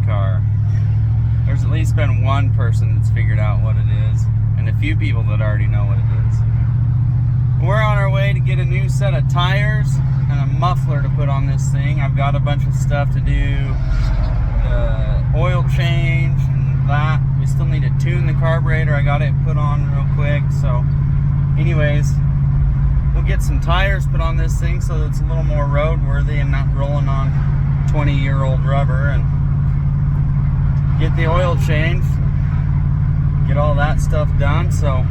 car. There's at least been one person that's figured out what it is, and a few people that already know what it is. We're on our way to get a new set of tires and a muffler to put on this thing. I've got a bunch of stuff to do, the oil change and that. We still need to tune the carburetor. I got it put on real quick. So anyways, we'll get some tires put on this thing so that it's a little more roadworthy and not rolling on 20-year-old rubber, and get the oil changed, get all that stuff done. So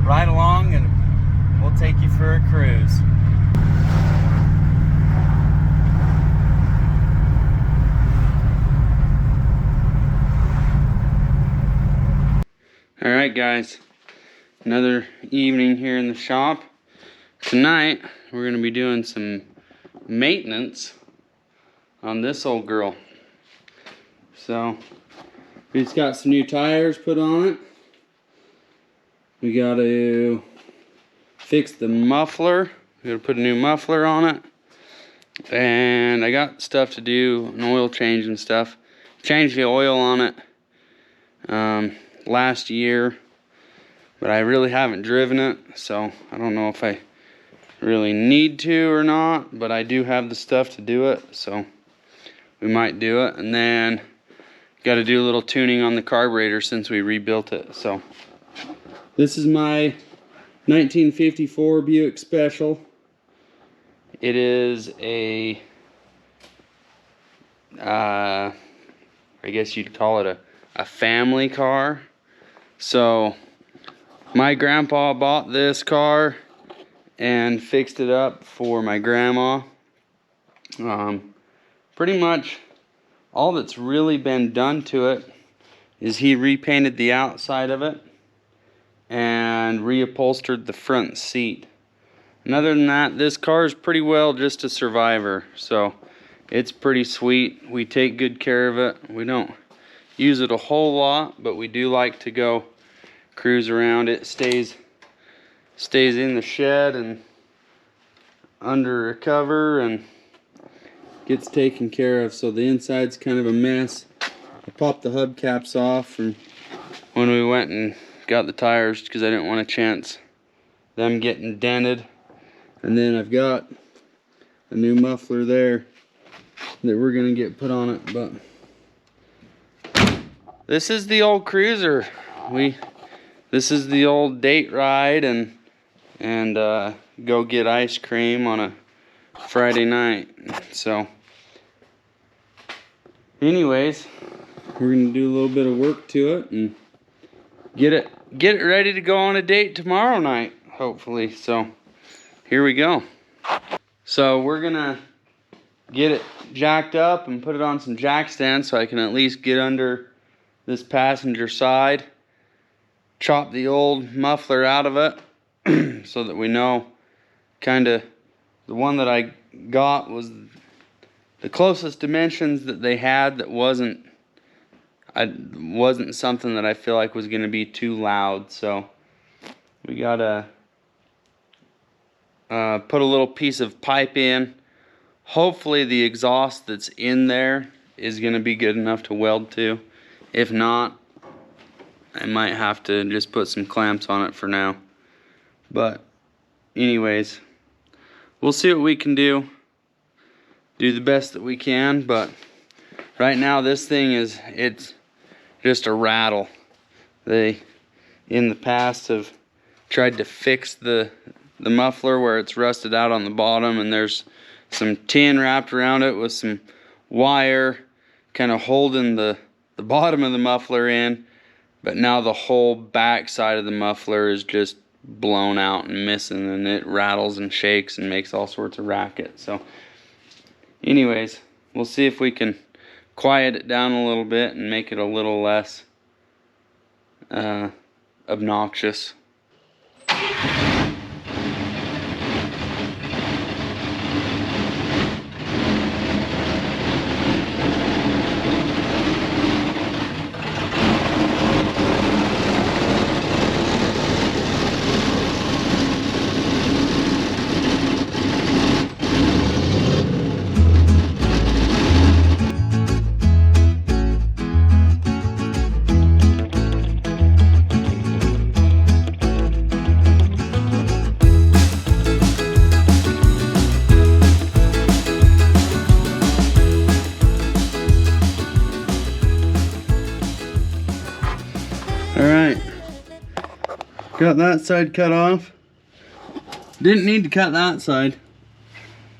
ride along and we'll take you for a cruise. All right, guys, another evening here in the shop. Tonight we're going to be doing some maintenance on this old girl. So we just got some new tires put on it. We got to fix the muffler. We got to put a new muffler on it. And I got stuff to do, an oil change and stuff. Changed the oil on it last year, but I really haven't driven it, so I don't know if I really need to or not, but I do have the stuff to do it, so we might do it. And then got to do a little tuning on the carburetor since we rebuilt it. So this is my 1954 Buick Special. It is a I guess you'd call it a family car. So my grandpa bought this car and fixed it up for my grandma. Pretty much all that's really been done to it is he repainted the outside of it and reupholstered the front seat. And other than that, this car is pretty well just a survivor. So it's pretty sweet. We take good care of it. We don't use it a whole lot, but we do like to go cruise around. It stays in the shed and under a cover and gets taken care of. So the inside's kind of a mess. I popped the hubcaps off from when we went and got the tires because I didn't want to chance them getting dented. And then I've got a new muffler there that we're gonna get put on it. But this is the old cruiser. This is the old date ride and go get ice cream on a Friday night. So anyways, we're gonna do a little bit of work to it and get it ready to go on a date tomorrow night, hopefully. So here we go. So we're gonna get it jacked up and put it on some jack stands so I can at least get under this passenger side, chop the old muffler out of it so that we know kind of the one that I got was the closest dimensions that they had that wasn't something that I feel like was going to be too loud. So we gotta put a little piece of pipe in. Hopefully the exhaust that's in there is going to be good enough to weld to. If not, I might have to just put some clamps on it for now. But anyways, we'll see what we can do. Do the best that we can, but right now this thing it's just a rattle. They in the past have tried to fix the muffler where it's rusted out on the bottom, and there's some tin wrapped around it with some wire kind of holding the bottom of the muffler in, but now the whole back side of the muffler is just blown out and missing, and it rattles and shakes and makes all sorts of racket. So anyways, we'll see if we can quiet it down a little bit and make it a little less obnoxious. Got that side cut off. Didn't need to cut that side.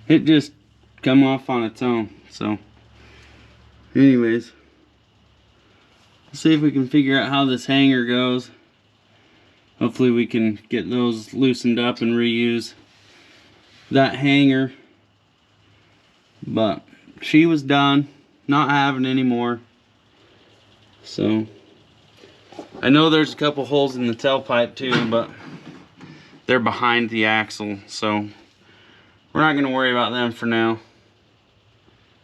It just come off on its own. So anyways, let's see if we can figure out how this hanger goes. Hopefully we can get those loosened up and reuse that hanger. But she was done, not having any more. So I know there's a couple holes in the tailpipe too, but they're behind the axle, so we're not going to worry about them for now.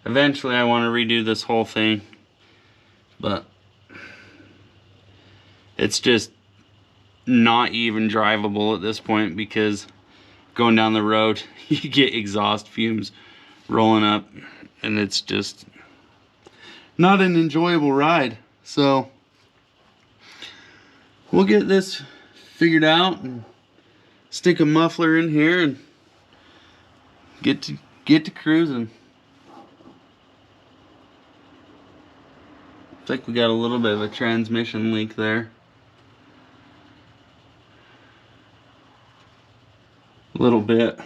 Eventually I want to redo this whole thing, but it's just not even drivable at this point because going down the road you get exhaust fumes rolling up and it's just not an enjoyable ride. So we'll get this figured out and stick a muffler in here and get to cruising. Looks like we got a little bit of a transmission leak there. A little bit.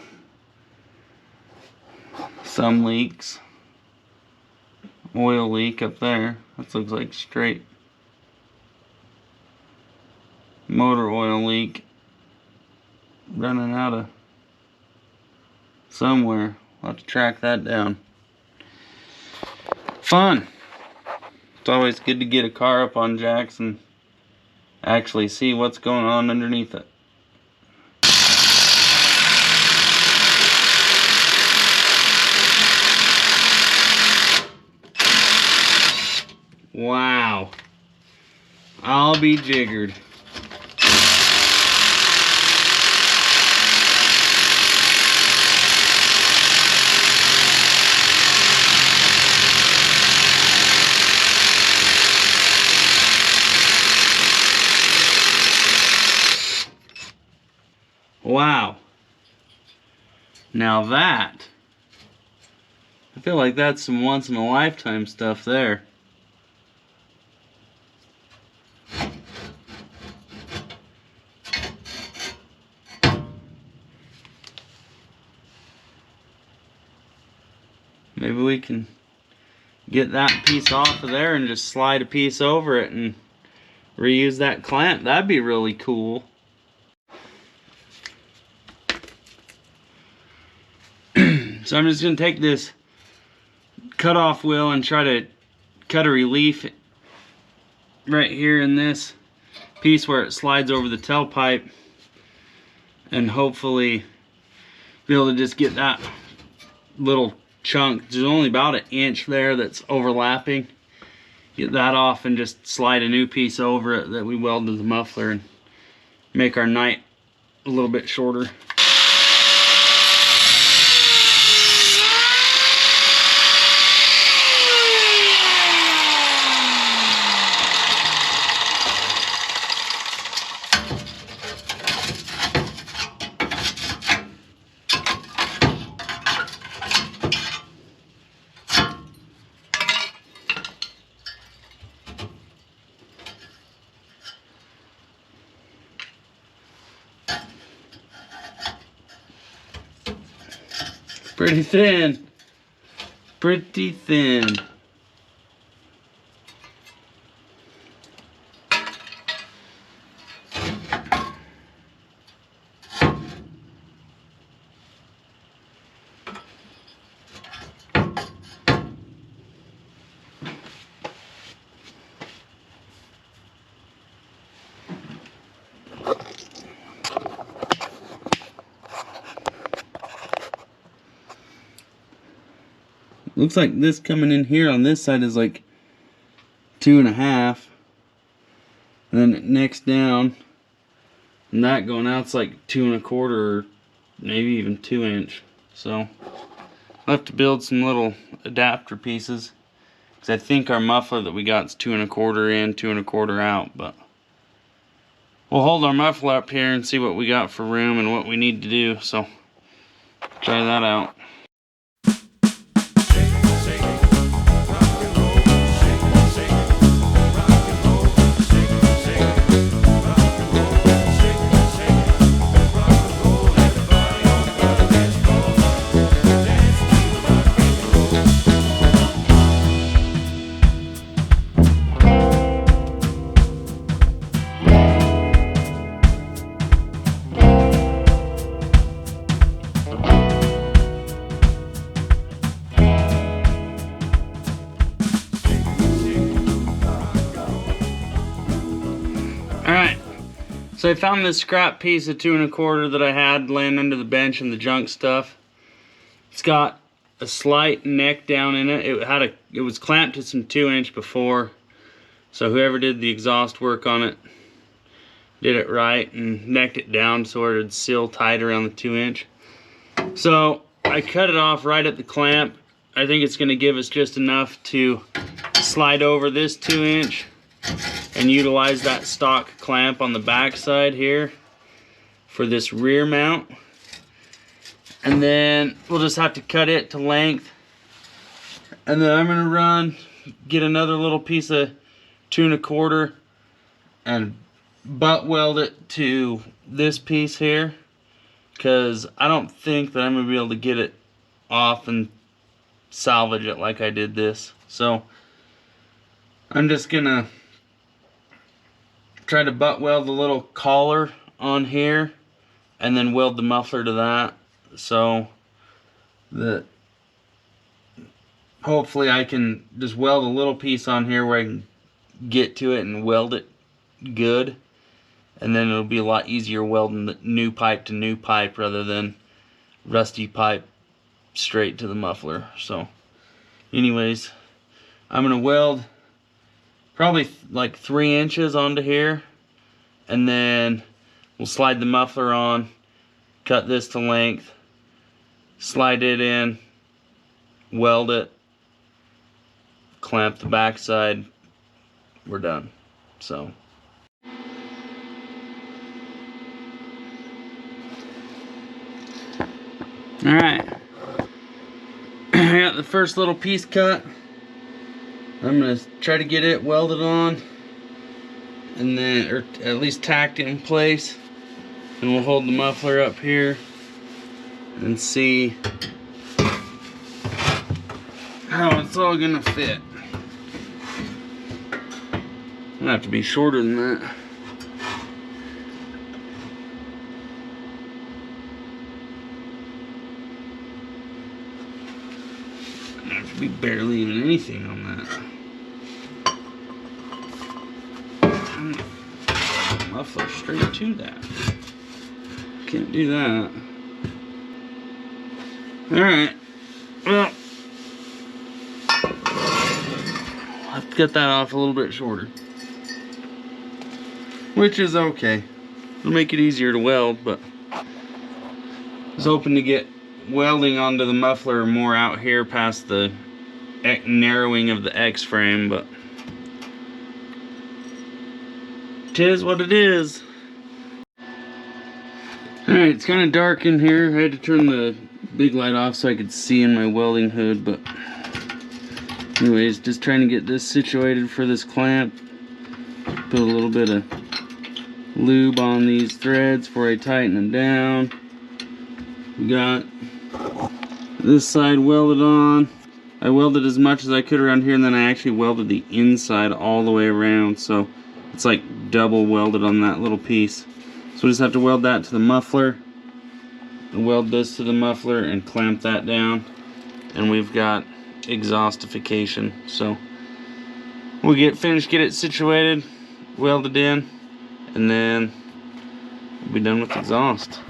Some leaks. Oil leak up there. That looks like straight. Motor oil leak. Running out of somewhere. I'll have to track that down. Fun. It's always good to get a car up on jacks and actually see what's going on underneath it. Wow. I'll be jiggered. Wow. Now that, I feel like that's some once in a lifetime stuff there. Maybe we can get that piece off of there and just slide a piece over it and reuse that clamp. That'd be really cool. So I'm just going to take this cutoff wheel and try to cut a relief right here in this piece where it slides over the tailpipe, and hopefully be able to just get that little chunk. There's only about an inch there that's overlapping. Get that off and just slide a new piece over it that we weld to the muffler and make our night a little bit shorter. Pretty thin. Pretty thin. Looks like this coming in here on this side is like 2.5, and then next down, and that going out's like 2.25 or maybe even 2 inch. So I'll have to build some little adapter pieces because I think our muffler that we got is 2.25 in, 2.25 out. But we'll hold our muffler up here and see what we got for room and what we need to do. So try that out. So I found this scrap piece of 2 1/4 that I had laying under the bench and the junk stuff. It's got a slight neck down in it. It was clamped to some 2-inch before. So whoever did the exhaust work on it did it right and necked it down so it would seal tight around the 2-inch. So I cut it off right at the clamp. I think it's going to give us just enough to slide over this 2-inch and utilize that stock clamp on the back side here for this rear mount. And then we'll just have to cut it to length. And then I'm going to get another little piece of 2 1/4 and butt weld it to this piece here, because I don't think that I'm going to be able to get it off and salvage it like I did this. So I'm just going to try to butt weld the little collar on here and then weld the muffler to that, so that hopefully I can just weld a little piece on here where I can get to it and weld it good, and then it'll be a lot easier welding the new pipe to new pipe rather than rusty pipe straight to the muffler. So anyways, I'm gonna weld probably like 3 inches onto here, and then we'll slide the muffler on, cut this to length, slide it in, weld it, clamp the back side, we're done. So alright, I got the first little piece cut. I'm going to try to get it welded on, and then, or at least tacked in place, and we'll hold the muffler up here and see how it's all going to fit. I'm going to have to be shorter than that. Be barely even anything on that. Muffler straight to that. Can't do that. Alright. Well, I'll have to cut that off a little bit shorter, which is okay. It'll make it easier to weld, but I was hoping to get welding onto the muffler more out here past the narrowing of the X frame, but it is what it is. Alright, it's kind of dark in here. I had to turn the big light off so I could see in my welding hood, but anyways, just trying to get this situated for this clamp. Put a little bit of lube on these threads before I tighten them down. We got this side welded on. I welded as much as I could around here, and then I actually welded the inside all the way around, so it's like double welded on that little piece. So we just have to weld that to the muffler, and weld this to the muffler and clamp that down, and we've got exhaustification. So we'll get it situated, welded in, and then we'll be done with exhaust.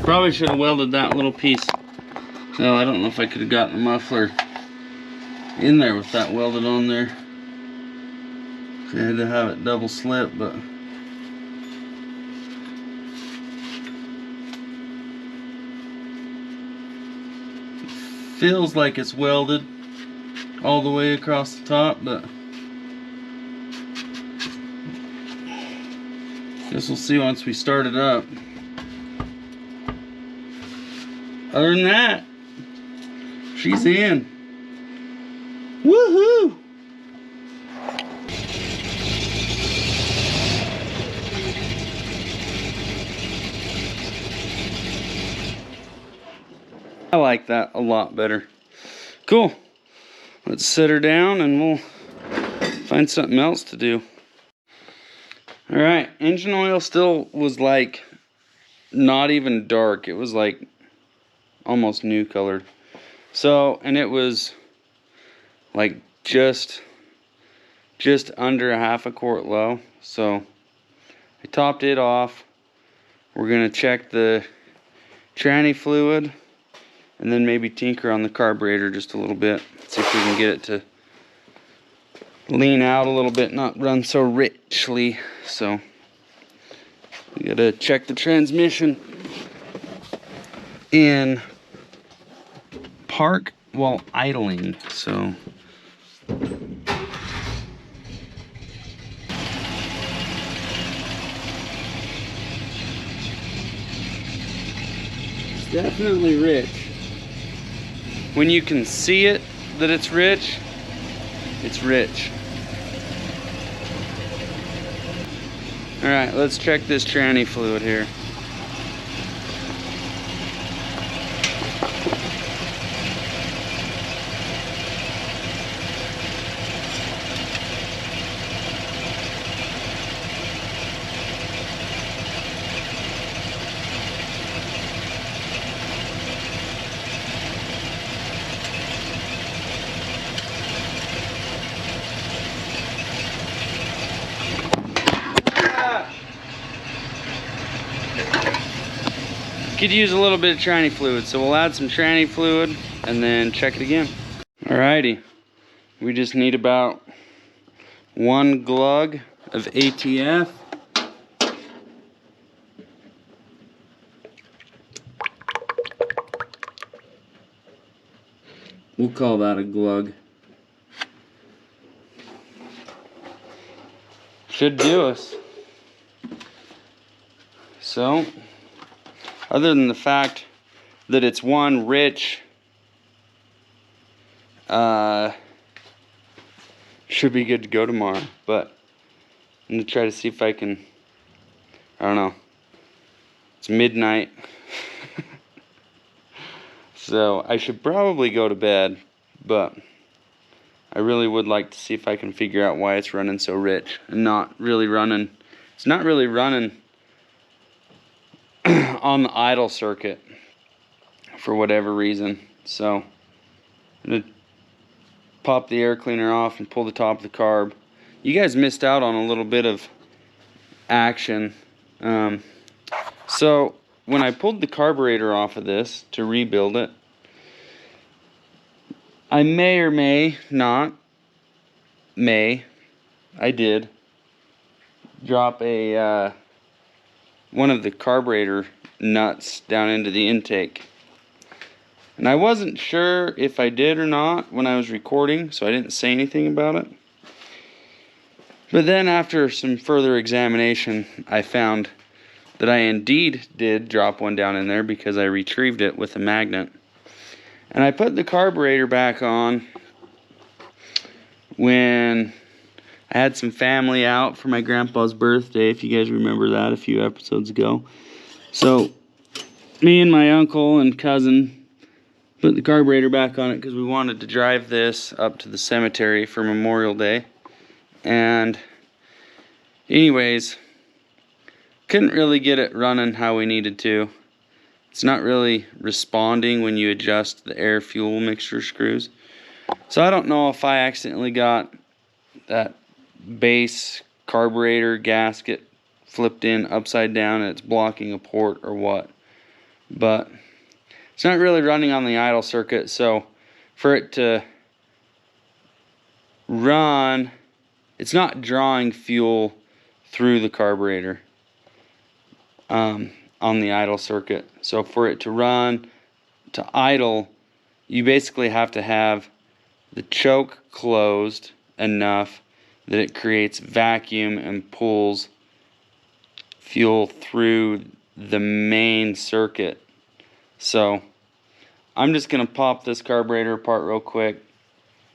Probably should have welded that little piece. No, I don't know if I could have gotten the muffler in there with that welded on there. I had to have it double slip, but feels like it's welded all the way across the top, but guess we'll see once we start it up. Other than that, she's in. Woohoo! I like that a lot better. Cool. Let's sit her down and we'll find something else to do. Alright, engine oil still was like not even dark. It was like almost new colored. So, and it was like just under a half a quart low. So I topped it off. We're gonna check the tranny fluid and then maybe tinker on the carburetor just a little bit. See if we can get it to lean out a little bit, not run so richly. So we gotta check the transmission in park while idling. So it's definitely rich. When you can see it that it's rich, it's rich. Alright, let's check this tranny fluid here. Could use a little bit of tranny fluid, so we'll add some tranny fluid and then check it again. Alrighty, we just need about 1 glug of ATF. We'll call that a glug. Should do us. So, other than the fact that it's one rich, should be good to go tomorrow. But I'm gonna try to see if I can, I don't know, it's midnight. So I should probably go to bed, but I really would like to see if I can figure out why it's running so rich and not really running. It's not really running on the idle circuit for whatever reason. So I'm gonna pop the air cleaner off and pull the top of the carb. You guys missed out on a little bit of action. So when I pulled the carburetor off of this to rebuild it, I may or may not, I did drop a one of the carburetor nuts down into the intake. And I wasn't sure if I did or not when I was recording, so I didn't say anything about it. But then after some further examination, I found that I indeed did drop one down in there because I retrieved it with a magnet. And I put the carburetor back on when I had some family out for my grandpa's birthday, if you guys remember that a few episodes ago. So me and my uncle and cousin put the carburetor back on it because we wanted to drive this up to the cemetery for Memorial Day. And anyways, couldn't really get it running how we needed to. It's not really responding when you adjust the air fuel mixture screws. So I don't know if I accidentally got that base carburetor gasket flipped in upside down and it's blocking a port or what. But it's not really running on the idle circuit, so for it to run, it's not drawing fuel through the carburetor on the idle circuit. So for it to run to idle, you basically have to have the choke closed enough that it creates vacuum and pulls fuel through the main circuit. So I'm just gonna pop this carburetor apart real quick.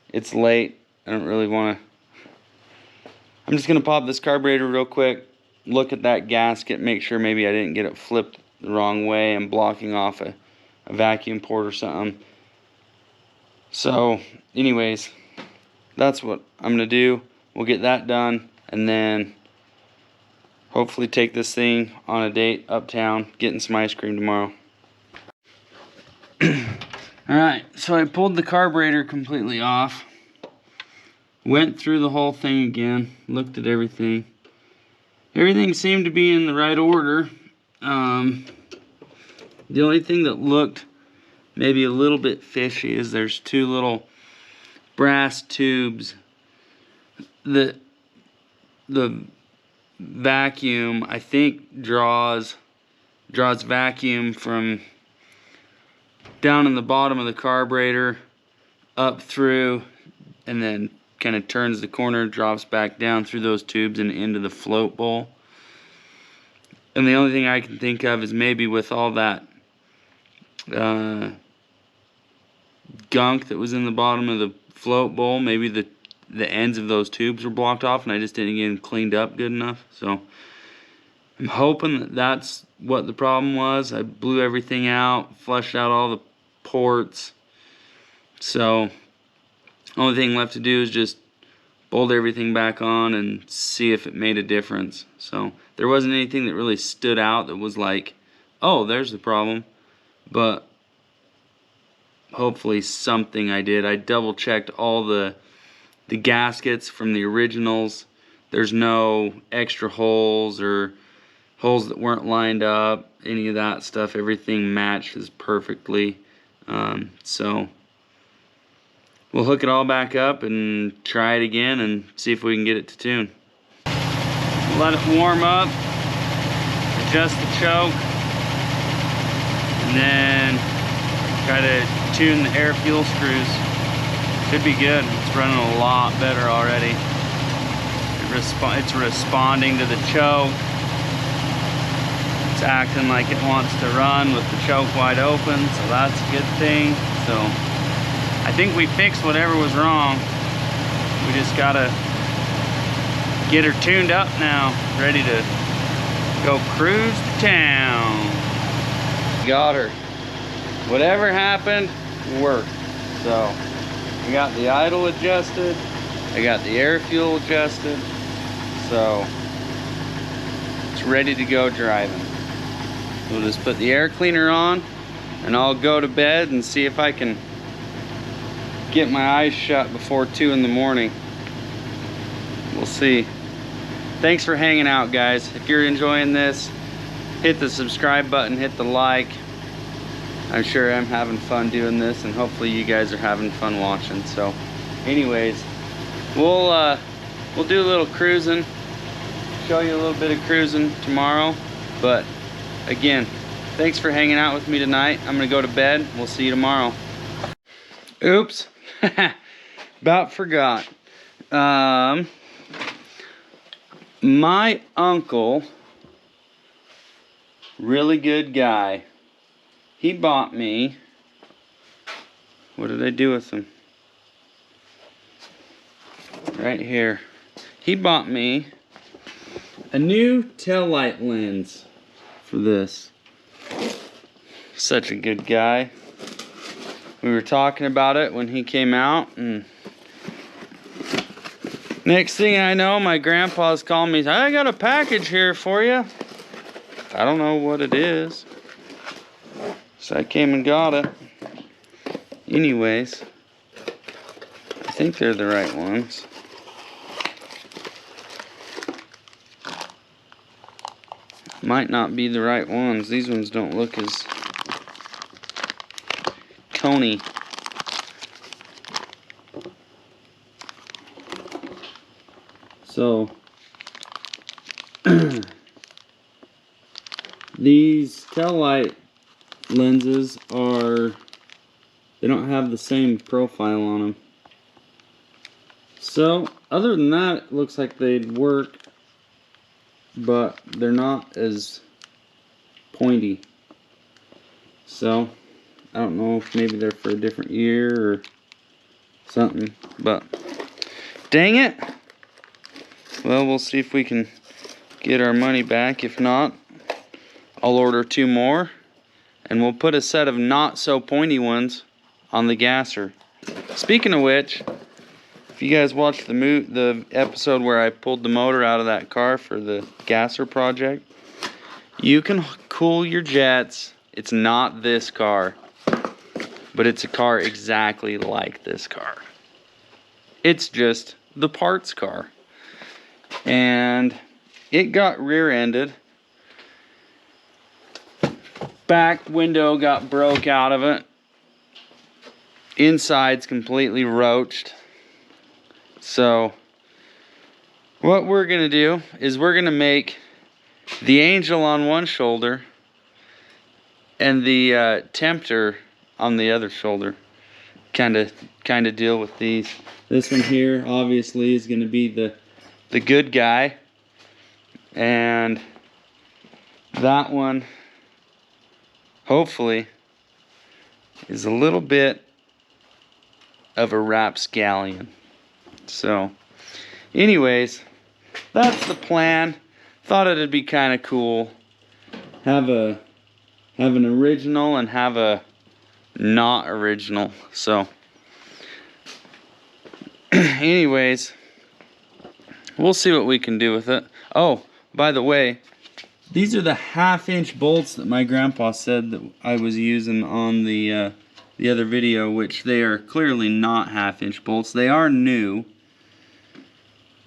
It's late. I don't really want to. I'm just gonna pop this carburetor real quick, look at that gasket, make sure maybe I didn't get it flipped the wrong way and blocking off a vacuum port or something. So anyways, that's what I'm gonna do. We'll get that done and then hopefully take this thing on a date uptown, getting some ice cream tomorrow. Alright, so I pulled the carburetor completely off. Went through the whole thing again, looked at everything. Everything seemed to be in the right order. The only thing that looked maybe a little bit fishy is there's two little brass tubes. The vacuum, I think, draws vacuum from down in the bottom of the carburetor up through, and then kind of turns the corner, drops back down through those tubes and into the float bowl. And the only thing I can think of is maybe with all that gunk that was in the bottom of the float bowl, maybe the ends of those tubes were blocked off and I just didn't get them cleaned up good enough. So I'm hoping that that's what the problem was. I blew everything out, flushed out all the ports. So only thing left to do is just bolt everything back on and see if it made a difference. So there wasn't anything that really stood out that was like, oh, there's the problem. But hopefully something I did. I double checked all the gaskets from the originals. There's no extra holes or holes that weren't lined up, any of that stuff. Everything matches perfectly. So we'll hook it all back up and try it again and see if we can get it to tune. Let it warm up, adjust the choke, and then try to tune the air fuel screws. Should be good. It's running a lot better already. It's responding to the choke. It's acting like it wants to run with the choke wide open, so that's a good thing. So I think we fixed whatever was wrong. We just gotta get her tuned up now, ready to go cruise to town. Got her. Whatever happened, worked. So I got the idle adjusted, I got the air fuel adjusted, so it's ready to go driving. We'll just put the air cleaner on and I'll go to bed and see if I can get my eyes shut before 2 in the morning. We'll see. Thanks for hanging out, guys. If you're enjoying this, hit the subscribe button, hit the like. I'm sure I'm having fun doing this and hopefully you guys are having fun watching. So anyways, we'll do a little cruising, show you a little bit of cruising tomorrow. But again, thanks for hanging out with me tonight. I'm gonna go to bed. We'll see you tomorrow. Oops. About forgot. My uncle, really good guy, he bought me, what did I do with him? Right here. He bought me a new taillight lens for this. Such a good guy. We were talking about it when he came out, and next thing I know, my grandpa's calling me, I got a package here for you. I don't know what it is. So I came and got it. Anyways, I think they're the right ones. Might not be the right ones. These ones don't look as Tony. So these tail light lenses they don't have the same profile on them. So other than that, it looks like they'd work, but they're not as pointy. So I don't know if maybe they're for a different year or something, but dang it. Well, we'll see if we can get our money back. If not, I'll order 2 more, and we'll put a set of not so pointy ones on the gasser. Speaking of which, if you guys watched the episode where I pulled the motor out of that car for the gasser project, you can cool your jets. It's not this car, but it's a car exactly like this car. It's just the parts car. And it got rear-ended. Back window got broke out of it. Inside's completely roached. So what we're gonna do is we're gonna make the Angel on one shoulder and the Tempter on the other shoulder. Kind of deal with these. This one here obviously is gonna be the good guy, and that one hopefully is a little bit of a rapscallion. So anyways, that's the plan. Thought it'd be kind of cool, have an original and have a not original. So anyways, we'll see what we can do with it. Oh, by the way, these are the 1/2-inch bolts that my grandpa said that I was using on the other video, which they are clearly not 1/2-inch bolts. They are new.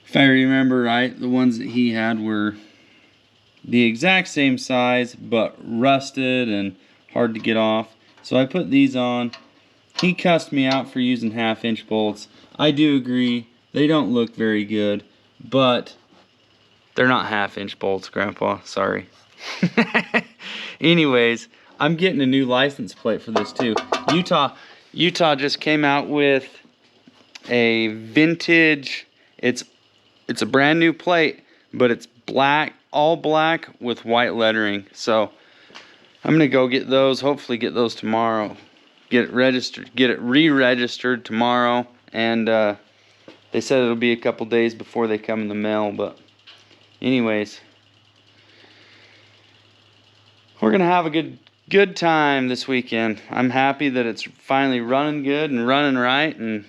If I remember right, the ones that he had were the exact same size, but rusted and hard to get off. So I put these on. He cussed me out for using 1/2-inch bolts. I do agree, they don't look very good, but they're not 1/2-inch bolts, Grandpa. Sorry. Anyways, I'm getting a new license plate for this too. Utah just came out with a vintage. It's a brand new plate, but it's black, all black with white lettering. So I'm gonna go get those. Hopefully, get those tomorrow. Get it registered. Get it re-registered tomorrow, and they said it'll be a couple days before they come in the mail, but anyways, we're gonna have a good time this weekend. I'm happy that it's finally running good and running right, and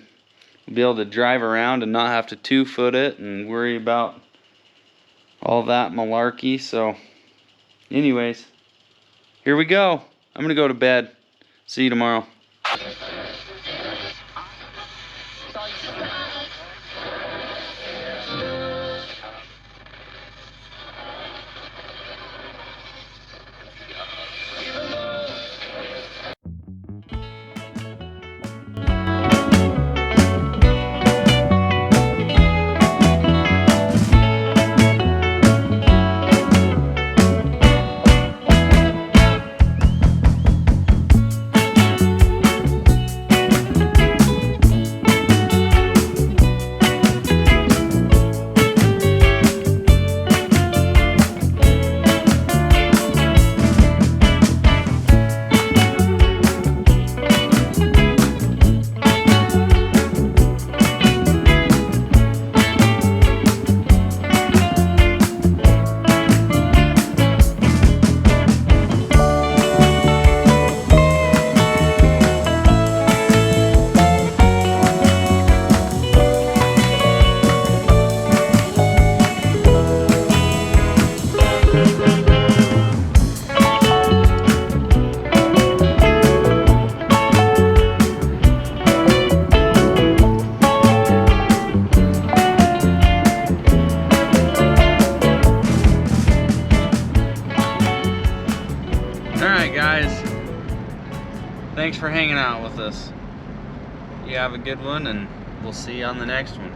we'll be able to drive around and not have to 2-foot it and worry about all that malarkey. So anyways, here we go. I'm gonna go to bed. See you tomorrow. Alright guys, thanks for hanging out with us. You have a good one, and we'll see you on the next one.